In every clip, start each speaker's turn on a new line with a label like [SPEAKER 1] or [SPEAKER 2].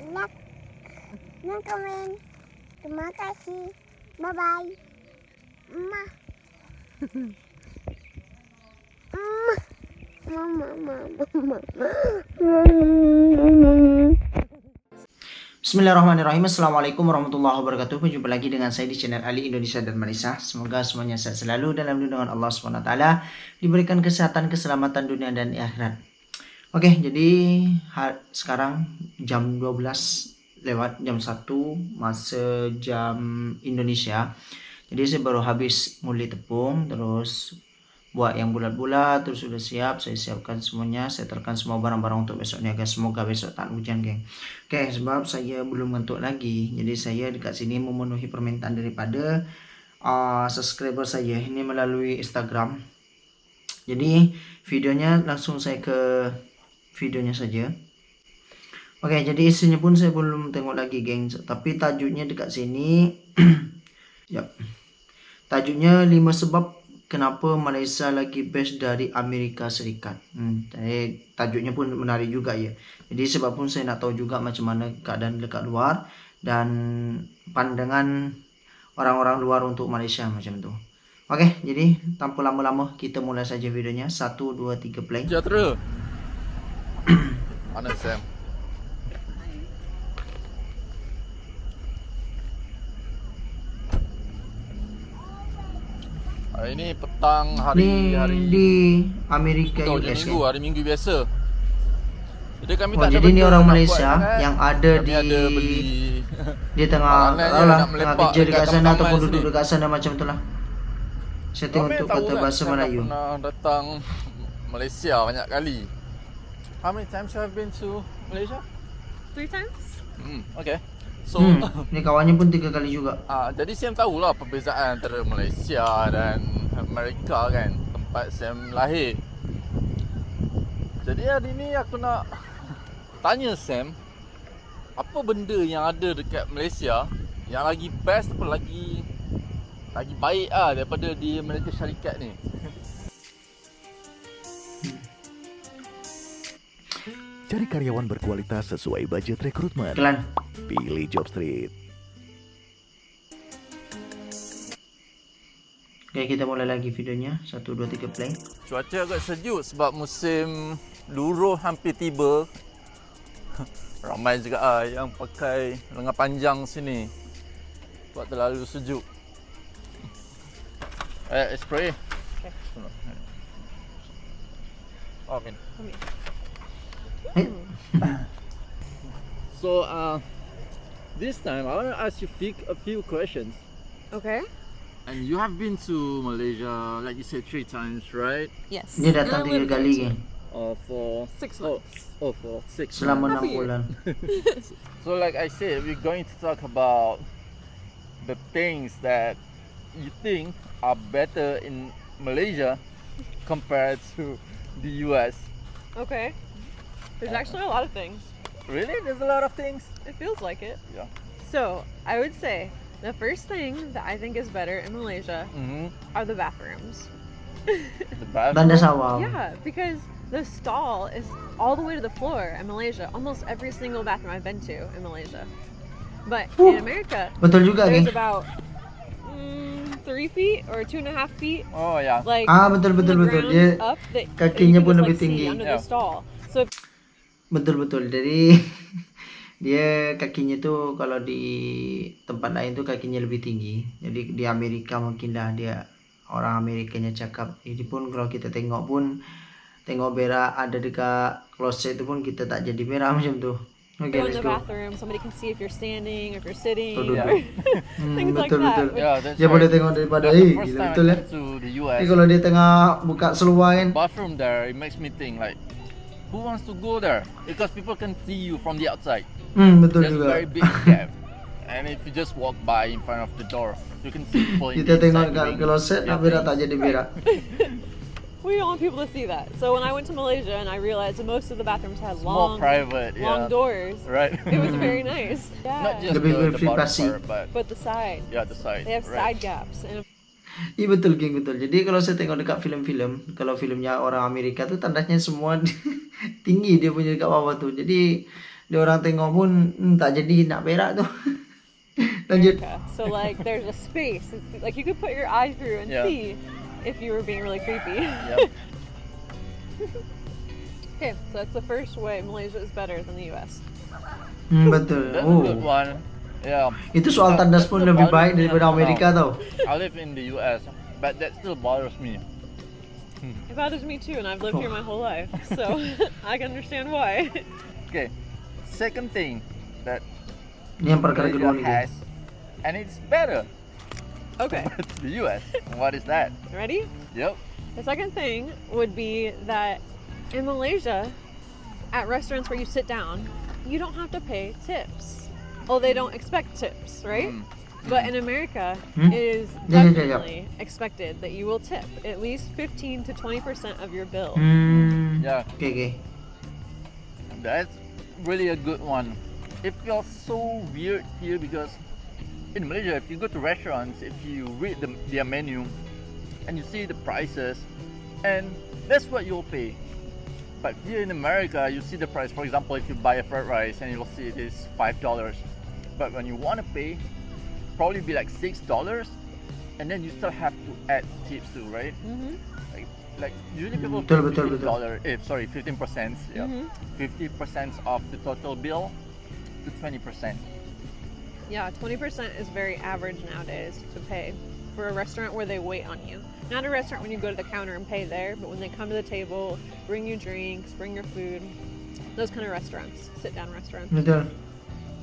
[SPEAKER 1] like dan komen. Terima kasih. Bye bye. Mama. Mama.
[SPEAKER 2] Bismillahirrahmanirrahim. Assalamualaikum warahmatullahi wabarakatuh. Berjumpa lagi dengan saya di channel Ali Indonesia dan Malaysia. Semoga semuanya sehat selalu dalam lindungan Allah SWT. Diberikan kesehatan, keselamatan dunia dan akhirat. Oke, jadi sekarang jam 12 lewat jam 1 masa jam Indonesia. Jadi saya baru habis nguli tepung, terus buat yang bulat-bulat, terus sudah siap. Saya siapkan semuanya, saya setelkan semua barang-barang untuk besoknya guys. Semoga besok tak hujan geng. Oke, sebab saya belum ngantuk lagi, jadi saya dekat sini memenuhi permintaan daripada subscriber saya ini melalui Instagram. Jadi videonya langsung saya ke videonya saja. Oke, jadi isinya pun saya belum tengok lagi geng, tapi tajuknya dekat sini. Yap. Tajuknya 5 sebab kenapa Malaysia lagi best dari Amerika Serikat. Tajuknya pun menarik juga ya. Jadi sebab pun saya nak tahu juga macam mana keadaan dekat luar dan pandangan orang-orang luar untuk Malaysia macam tu. Oke, jadi tanpa lama-lama kita mulai saja videonya. 1, 2, 3 play.
[SPEAKER 3] Sejahtera. Mana Sam? Hari ni petang hari
[SPEAKER 2] di Amerika US.
[SPEAKER 3] hari Minggu biasa. Jadi kami
[SPEAKER 2] jadi
[SPEAKER 3] ada
[SPEAKER 2] ni orang Malaysia
[SPEAKER 3] buat,
[SPEAKER 2] yang ada
[SPEAKER 3] beli
[SPEAKER 2] dia tengah kerja dekat sana ataupun duduk
[SPEAKER 3] sini.
[SPEAKER 2] dekat sana macam itulah. Setting untuk kata bahasa Melayu.
[SPEAKER 3] Pernah datang Malaysia banyak kali. How many times you have been to Malaysia?
[SPEAKER 4] 3 times.
[SPEAKER 3] Okay. So
[SPEAKER 2] ni kawannya pun 3 kali juga.
[SPEAKER 3] jadi Sam tahulah perbezaan antara Malaysia dan Amerika kan, tempat Sam lahir. Jadi hari ni aku nak tanya Sam, apa benda yang ada dekat Malaysia yang lagi best atau lagi baik daripada di Amerika Syarikat ni?
[SPEAKER 5] Cari karyawan berkualitas sesuai budget rekrutmen.
[SPEAKER 2] Klan.
[SPEAKER 5] Pilih Job Street.
[SPEAKER 2] Oke, kita mulai lagi videonya. 1, 2, 3 play.
[SPEAKER 3] Cuaca agak sejuk sebab musim luruh hampir tiba. Ramai juga yang pakai lengan panjang sini sebab terlalu sejuk. Spray.
[SPEAKER 4] Okay.
[SPEAKER 3] Oh, okay.
[SPEAKER 2] Eh?
[SPEAKER 3] So this time I want to ask you a few questions.
[SPEAKER 4] Okay.
[SPEAKER 3] And you have been to Malaysia, like you said, 3 times, right?
[SPEAKER 4] Yes.
[SPEAKER 2] Dia datang 3 kali kan.
[SPEAKER 3] For
[SPEAKER 4] 6 months.
[SPEAKER 3] for 6
[SPEAKER 2] Selama
[SPEAKER 3] months.
[SPEAKER 2] 6 bulan.
[SPEAKER 3] So like I said, we're going to talk about the things that you think are better in Malaysia compared to the US.
[SPEAKER 4] Okay. There's actually a lot of things.
[SPEAKER 3] Really? There's a lot of things?
[SPEAKER 4] It feels like it.
[SPEAKER 3] Yeah.
[SPEAKER 4] So, I would say the first thing that I think is better in Malaysia are the bathrooms.
[SPEAKER 3] The bathroom?
[SPEAKER 2] Banda sawah.
[SPEAKER 4] Yeah, because the stall is all the way to the floor in Malaysia. Almost every single bathroom I've been to in Malaysia. But in America,
[SPEAKER 2] Betul juga
[SPEAKER 4] there's
[SPEAKER 2] geng.
[SPEAKER 4] about 3 feet or 2.5 feet.
[SPEAKER 3] Oh yeah.
[SPEAKER 4] Like
[SPEAKER 2] Betul.
[SPEAKER 4] from the ground
[SPEAKER 2] Dia
[SPEAKER 4] up that
[SPEAKER 2] kakinya
[SPEAKER 4] you can
[SPEAKER 2] pun
[SPEAKER 4] just,
[SPEAKER 2] lebih
[SPEAKER 4] like, see
[SPEAKER 2] tinggi.
[SPEAKER 4] under
[SPEAKER 3] Yeah.
[SPEAKER 4] the stall. So if
[SPEAKER 2] Betul. Jadi dia kakinya tu kalau di tempat lain tu kakinya lebih tinggi. Jadi di Amerika mungkin lah dia orang Amerikanya cakap. Ini pun kalau kita tengok berak ada dekat kloset tu pun kita tak jadi berak macam tu. Okay,
[SPEAKER 4] you're in
[SPEAKER 2] let's
[SPEAKER 4] the
[SPEAKER 2] go.
[SPEAKER 4] bathroom, somebody can see if you're standing, if you're sitting,
[SPEAKER 2] Duduk.
[SPEAKER 4] or things like
[SPEAKER 2] betul.
[SPEAKER 4] that.
[SPEAKER 3] Yeah, that's
[SPEAKER 2] Dia
[SPEAKER 3] right.
[SPEAKER 2] boleh tengok daripada
[SPEAKER 3] That's the first
[SPEAKER 2] gila
[SPEAKER 3] time
[SPEAKER 2] betul
[SPEAKER 3] I
[SPEAKER 2] ya.
[SPEAKER 3] went to the US.
[SPEAKER 2] Ni kalau dia tengah buka seluar kan.
[SPEAKER 3] Bathroom there, it makes me think like, who wants to go there? Because people can see you from the outside.
[SPEAKER 2] Betul
[SPEAKER 3] There's a
[SPEAKER 2] juga.
[SPEAKER 3] very big gap. And if you just walk by in front of the door, you can see people in
[SPEAKER 2] Kita
[SPEAKER 3] the
[SPEAKER 2] tengok kat
[SPEAKER 3] inside doing
[SPEAKER 2] kloset
[SPEAKER 3] their
[SPEAKER 2] nak berak tak
[SPEAKER 3] things.
[SPEAKER 2] jadi berak.
[SPEAKER 4] We don't want people to see that. So when I went to Malaysia and I realized that most of the bathrooms had
[SPEAKER 3] It's more
[SPEAKER 4] long,
[SPEAKER 3] private,
[SPEAKER 4] long
[SPEAKER 3] yeah.
[SPEAKER 4] doors,
[SPEAKER 3] Right.
[SPEAKER 4] it was very nice. Yeah.
[SPEAKER 3] Not just
[SPEAKER 2] Lebih
[SPEAKER 3] the bottom
[SPEAKER 2] privasi.
[SPEAKER 3] part, but
[SPEAKER 4] But the side,
[SPEAKER 3] yeah, the side.
[SPEAKER 4] they have
[SPEAKER 3] right.
[SPEAKER 4] side gaps. And
[SPEAKER 2] Iya betul geng, betul. Jadi kalau saya tengok dekat filem-filem, kalau filmnya orang Amerika tuh tandanya semua tinggi dia punya dekat bawah tuh. Jadi Dia orang tengok pun tak jadi nak berak tu. Lanjut.
[SPEAKER 4] America. So like there's a space. It's, like you could put your eye through and
[SPEAKER 3] Yeah.
[SPEAKER 4] see if you were being really creepy.
[SPEAKER 3] Yep.
[SPEAKER 4] Okay, so that's the first way Malaysia is better than the US.
[SPEAKER 2] Betul.
[SPEAKER 3] That's a good one. Yeah.
[SPEAKER 2] Itu soal tandas pun
[SPEAKER 3] Still
[SPEAKER 2] lebih
[SPEAKER 3] bothers
[SPEAKER 2] baik
[SPEAKER 3] me
[SPEAKER 2] daripada
[SPEAKER 3] until
[SPEAKER 2] Amerika
[SPEAKER 3] now.
[SPEAKER 2] tau.
[SPEAKER 3] I live in the US, but that still bothers me.
[SPEAKER 4] It bothers me too, and I've lived here my whole life, so I can understand why.
[SPEAKER 3] Okay. Second thing that
[SPEAKER 2] Ini yang perkara kedua
[SPEAKER 3] Malaysia
[SPEAKER 2] ni.
[SPEAKER 3] has, and it's better
[SPEAKER 4] Okay,
[SPEAKER 3] compared to the US. What is that?
[SPEAKER 4] ready?
[SPEAKER 3] Yep.
[SPEAKER 4] The second thing would be that in Malaysia, at restaurants where you sit down, you don't have to pay tips. Well, they don't expect tips, right? But in America,
[SPEAKER 2] Hmm?
[SPEAKER 4] it is
[SPEAKER 2] Yeah.
[SPEAKER 4] definitely expected that you will tip at least 15 to 20% of your bill.
[SPEAKER 3] Yeah.
[SPEAKER 2] Okay.
[SPEAKER 3] That's really a good one. It feels so weird here because in Malaysia, if you go to restaurants, if you read their menu and you see the prices, and that's what you'll pay. But here in America, you see the price. For example, if you buy a fried rice and you'll see it is $5, but when you want to pay, probably be like $6, and then you still have to add tips too, right? Like usually people pay
[SPEAKER 2] Betul.
[SPEAKER 3] $15, 15%, yeah, 50% of the total bill to 20%.
[SPEAKER 4] Yeah, 20% is very average nowadays to pay for a restaurant where they wait on you. Not a restaurant when you go to the counter and pay there, but when they come to the table, bring you drinks, bring your food, those kind of restaurants, sit-down restaurants.
[SPEAKER 2] Betul.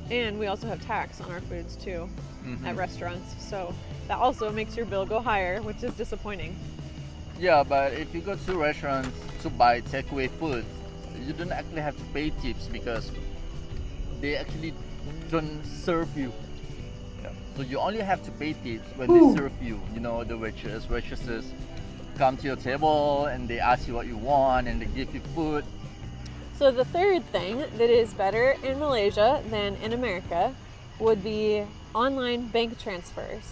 [SPEAKER 4] And we also have tax on our foods too at restaurants, so that also makes your bill go higher, which is disappointing.
[SPEAKER 3] Yeah, but if you go to restaurants to buy takeaway food, you don't actually have to pay tips because they actually don't serve you. Yeah. So you only have to pay tips when they serve you. You know, the waitresses come to your table and they ask you what you want and they give you food.
[SPEAKER 4] So the third thing that is better in Malaysia than in America would be online bank transfers.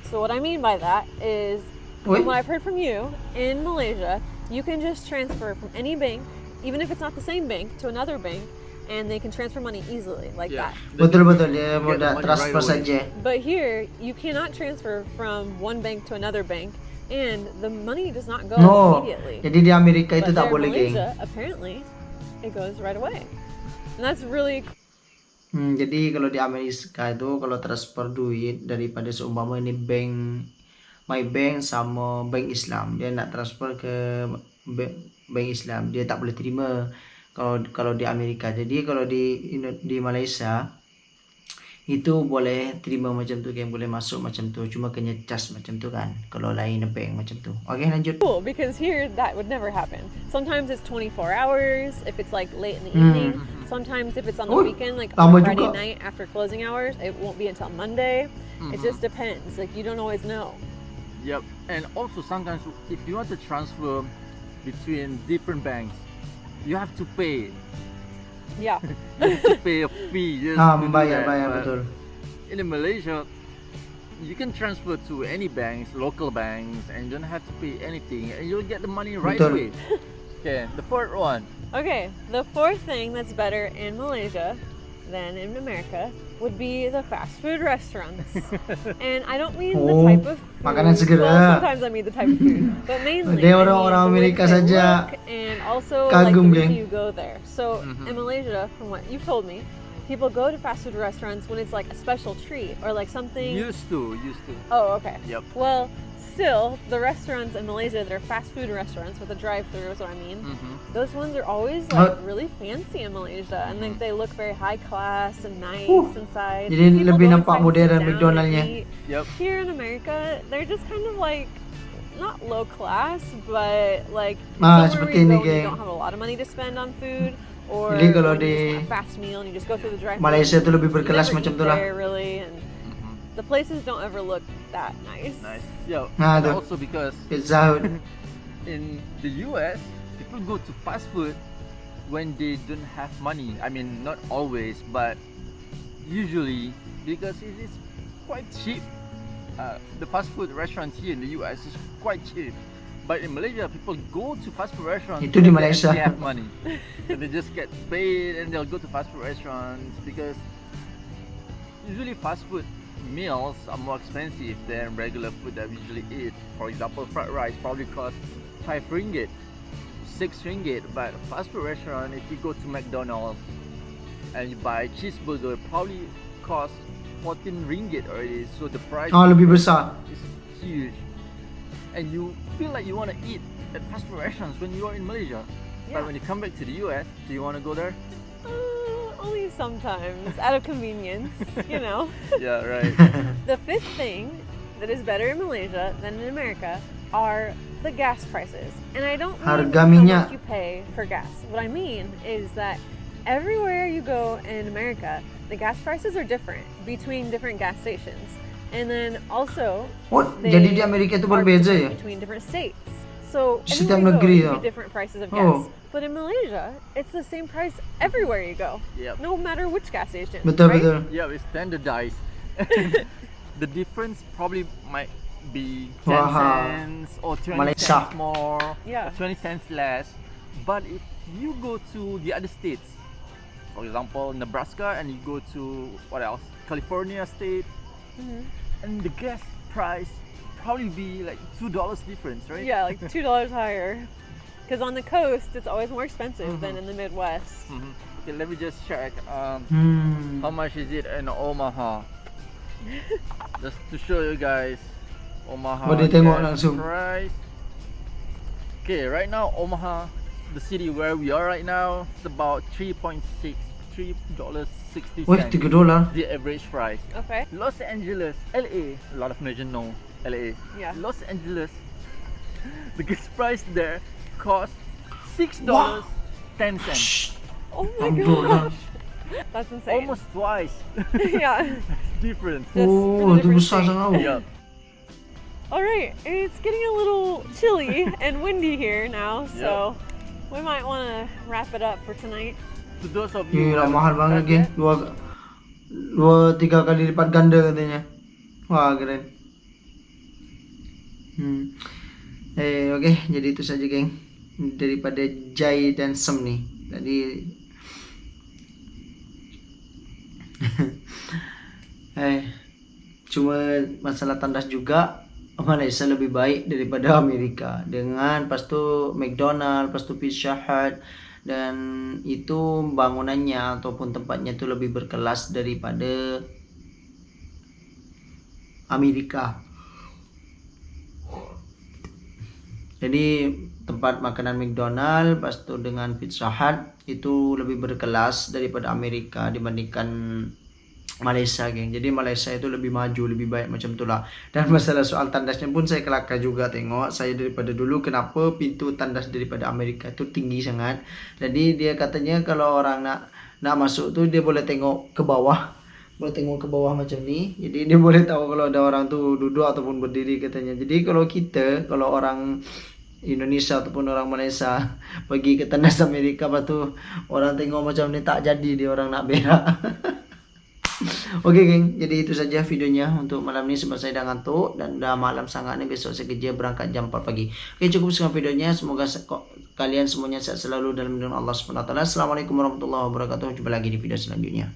[SPEAKER 4] So what I mean by that is, from what I've heard from you, in Malaysia, you can just transfer from any bank, even if it's not the same bank, to another bank, and they can transfer money easily like that.
[SPEAKER 2] Betul. Dia mudah transfer saja.
[SPEAKER 4] But here, you cannot transfer from one bank to another bank, and the money does not go
[SPEAKER 2] No.
[SPEAKER 4] immediately.
[SPEAKER 2] Jadi di Amerika itu
[SPEAKER 4] But
[SPEAKER 2] tak
[SPEAKER 4] there in
[SPEAKER 2] boleh, geng.
[SPEAKER 4] Malaysia, apparently, it goes right away. And that's really
[SPEAKER 2] Jadi kalau di Amerika itu kalau transfer duit daripada seumpama ini my bank sama bank Islam, dia nak transfer ke bank Islam, dia tak boleh terima kalau di Amerika. Jadi kalau di Malaysia itu boleh terima macam tu, kan, boleh masuk macam tu, cuma kena cas macam tu kan, kalau lain bank macam tu. Okay, lanjut.
[SPEAKER 4] cool because here that would never happen. Sometimes it's 24 hours if it's like late in the evening. Sometimes if it's on the weekend, like on
[SPEAKER 2] lama
[SPEAKER 4] Friday
[SPEAKER 2] juga.
[SPEAKER 4] night after closing hours, it won't be until Monday. It just depends. Like you don't always know.
[SPEAKER 3] Yep. And also sometimes if you want to transfer between different banks, you have to pay.
[SPEAKER 4] Yeah.
[SPEAKER 3] You have to pay a fee just to do
[SPEAKER 2] Bayar
[SPEAKER 3] that. But
[SPEAKER 2] betul.
[SPEAKER 3] in Malaysia, you can transfer to any banks, local banks, and you don't have to pay anything, and you'll get the money right
[SPEAKER 2] Betul.
[SPEAKER 3] away. Okay, the fourth one.
[SPEAKER 4] Okay, the fourth thing that's better in Malaysia than in America would be the fast food restaurants. And I don't mean the type of food.
[SPEAKER 2] Makanan segera.
[SPEAKER 4] Well, sometimes I mean the type of food, but mainly
[SPEAKER 2] Dia
[SPEAKER 4] I
[SPEAKER 2] orang-orang
[SPEAKER 4] mean the way
[SPEAKER 2] Amerika
[SPEAKER 4] they
[SPEAKER 2] saja
[SPEAKER 4] look and also like the
[SPEAKER 2] kagum,
[SPEAKER 4] reason
[SPEAKER 2] geng.
[SPEAKER 4] you go there. So in Malaysia, from what you've told me, people go to fast food restaurants when it's like a special treat or like something.
[SPEAKER 3] Used to.
[SPEAKER 4] Oh, okay.
[SPEAKER 3] Yep.
[SPEAKER 4] Well, still, the restaurants in Malaysia that are fast food restaurants with a drive-through is what I mean. Those ones are always like really fancy in Malaysia, and like they look very high class and nice inside.
[SPEAKER 2] Jadi
[SPEAKER 4] People
[SPEAKER 2] lebih
[SPEAKER 4] go
[SPEAKER 2] nampak
[SPEAKER 4] inside and
[SPEAKER 2] modern
[SPEAKER 4] sit down and
[SPEAKER 2] McDonald-nya.
[SPEAKER 4] eat.
[SPEAKER 3] Yep.
[SPEAKER 4] Here in America, they're just kind of like not low class, but like somewhere where
[SPEAKER 2] seperti
[SPEAKER 4] you
[SPEAKER 2] ini,
[SPEAKER 4] go and you
[SPEAKER 2] geng.
[SPEAKER 4] don't have a lot of money to spend on food. Or
[SPEAKER 2] Jadi kalau
[SPEAKER 4] when you just
[SPEAKER 2] di
[SPEAKER 4] want a fast meal and you just go through the drive-thru.
[SPEAKER 2] Malaysia tu lebih
[SPEAKER 4] You
[SPEAKER 2] berkelas
[SPEAKER 4] never
[SPEAKER 2] macam
[SPEAKER 4] eat
[SPEAKER 2] tu lah.
[SPEAKER 4] there, really, and the places don't ever look that nice.
[SPEAKER 3] Nice. Yeah.
[SPEAKER 2] Nah,
[SPEAKER 3] And
[SPEAKER 2] tu.
[SPEAKER 3] also because
[SPEAKER 2] Pizza Hut.
[SPEAKER 3] in the US, people go to fast food when they don't have money. I mean, not always, but usually because it is quite cheap. The fast food restaurants here in the US is quite cheap. But in Malaysia, people go to fast food restaurants.
[SPEAKER 2] Itu di
[SPEAKER 3] and
[SPEAKER 2] Malaysia.
[SPEAKER 3] They have money, and they just get paid, and they'll go to fast food restaurants because usually fast food meals are more expensive than regular food that we usually eat. For example, fried rice probably costs 5 ringgit, 6 ringgit, but fast food restaurant, if you go to McDonald's and you buy cheeseburger, probably costs 14 ringgit already. So the price
[SPEAKER 2] lebih besar.
[SPEAKER 3] is huge, and you feel like you want to eat at fast food restaurants when you are in Malaysia.
[SPEAKER 4] Yeah.
[SPEAKER 3] But when you come back to the US, do you want to go there?
[SPEAKER 4] Only sometimes, out of convenience, you know.
[SPEAKER 3] Yeah, right.
[SPEAKER 4] The fifth thing that is better in Malaysia than in America are the gas prices. And I don't mean
[SPEAKER 2] Harga
[SPEAKER 4] how
[SPEAKER 2] minyak.
[SPEAKER 4] much you pay for gas. What I mean is that everywhere you go in America, the gas prices are different between different gas stations. And then also,
[SPEAKER 2] Jadi di Amerika itu
[SPEAKER 4] are
[SPEAKER 2] berbeza
[SPEAKER 4] different
[SPEAKER 2] ya?
[SPEAKER 4] between different states. So
[SPEAKER 2] Di setiap
[SPEAKER 4] anywhere
[SPEAKER 2] negeri
[SPEAKER 4] you go,
[SPEAKER 2] ya?
[SPEAKER 4] you get different prices of gas.
[SPEAKER 2] Oh.
[SPEAKER 4] But in Malaysia, it's the same price everywhere you go.
[SPEAKER 3] Yep.
[SPEAKER 4] No matter which gas station.
[SPEAKER 2] Betul
[SPEAKER 4] right?
[SPEAKER 2] betul.
[SPEAKER 3] Yeah, it's standardized. The difference probably might be 10
[SPEAKER 2] Wah.
[SPEAKER 3] cents or 20
[SPEAKER 2] Malaysia.
[SPEAKER 3] cents more,
[SPEAKER 4] Yeah.
[SPEAKER 3] or 20 cents less. But if you go to the other states, for example, Nebraska, and you go to what else? California state,
[SPEAKER 4] Mhm.
[SPEAKER 3] and the gas price probably be like $2 difference, right?
[SPEAKER 4] Yeah, like $2 higher. Because on the coast, it's always more expensive than in the Midwest.
[SPEAKER 3] Mhm. Okay, let me just check.
[SPEAKER 2] Hmm.
[SPEAKER 3] How much is it in Omaha? Just to show you guys, Omaha
[SPEAKER 2] Boleh tengok
[SPEAKER 3] gas
[SPEAKER 2] langsung.
[SPEAKER 3] price. Okay, right now Omaha, the city where we are right now, it's about $3.60.
[SPEAKER 2] Wih, $3.
[SPEAKER 3] The average price.
[SPEAKER 4] Okay.
[SPEAKER 3] Los Angeles, LA, a lot of Malaysians know LA.
[SPEAKER 4] Yeah.
[SPEAKER 3] Los Angeles, the gas price there costs $6.10.
[SPEAKER 4] Oh my
[SPEAKER 2] $6.
[SPEAKER 4] gosh. That's insane.
[SPEAKER 3] Almost twice
[SPEAKER 4] Yeah.
[SPEAKER 3] difference.
[SPEAKER 4] Just
[SPEAKER 2] Oh,
[SPEAKER 4] in a
[SPEAKER 2] itu
[SPEAKER 4] different
[SPEAKER 2] besar
[SPEAKER 4] state.
[SPEAKER 2] sangat.
[SPEAKER 3] Yeah.
[SPEAKER 4] All right, it's getting a little chilly and windy here now, so we might want to wrap it up for tonight.
[SPEAKER 3] To those of you who
[SPEAKER 2] Gila,
[SPEAKER 3] haven't
[SPEAKER 2] mahal banget geng.
[SPEAKER 3] tried
[SPEAKER 2] 3 kali lipat ganda katanya. Wah, keren. Oke, jadi itu saja geng. Daripada Jai dan Sem nih. Tadi cuma masalah tandas juga, Malaysia lebih baik daripada Amerika. Dengan pas tu McDonald, pas tu Pizza Hut, dan itu bangunannya ataupun tempatnya itu lebih berkelas daripada Amerika. Jadi tempat makanan McDonald pas tu dengan Pizza Hut itu lebih berkelas daripada Amerika dibandingkan Malaysia geng. Jadi Malaysia itu lebih maju, lebih baik macam itulah. Dan masalah soal tandasnya pun saya kelakar juga tengok. Saya daripada dulu kenapa pintu tandas daripada Amerika itu tinggi sangat. Jadi dia katanya kalau orang nak masuk tu dia boleh tengok ke bawah. Boleh tengok ke bawah macam ni. Jadi dia boleh tahu kalau ada orang tu duduk ataupun berdiri katanya. Jadi kalau orang Indonesia ataupun orang Malaysia pergi ke tandas Amerika, lepas tu orang tengok macam ni tak jadi, dia orang nak berak. Oke geng, jadi itu saja videonya untuk malam ini sebab saya dah ngantuk dan dah malam sangat nih, besok saya kerja berangkat jam 4 pagi. Oke, cukup sekian videonya, semoga kalian semuanya sehat selalu dalam lindungan Allah SWT. Assalamualaikum warahmatullahi wabarakatuh, jumpa lagi di video selanjutnya.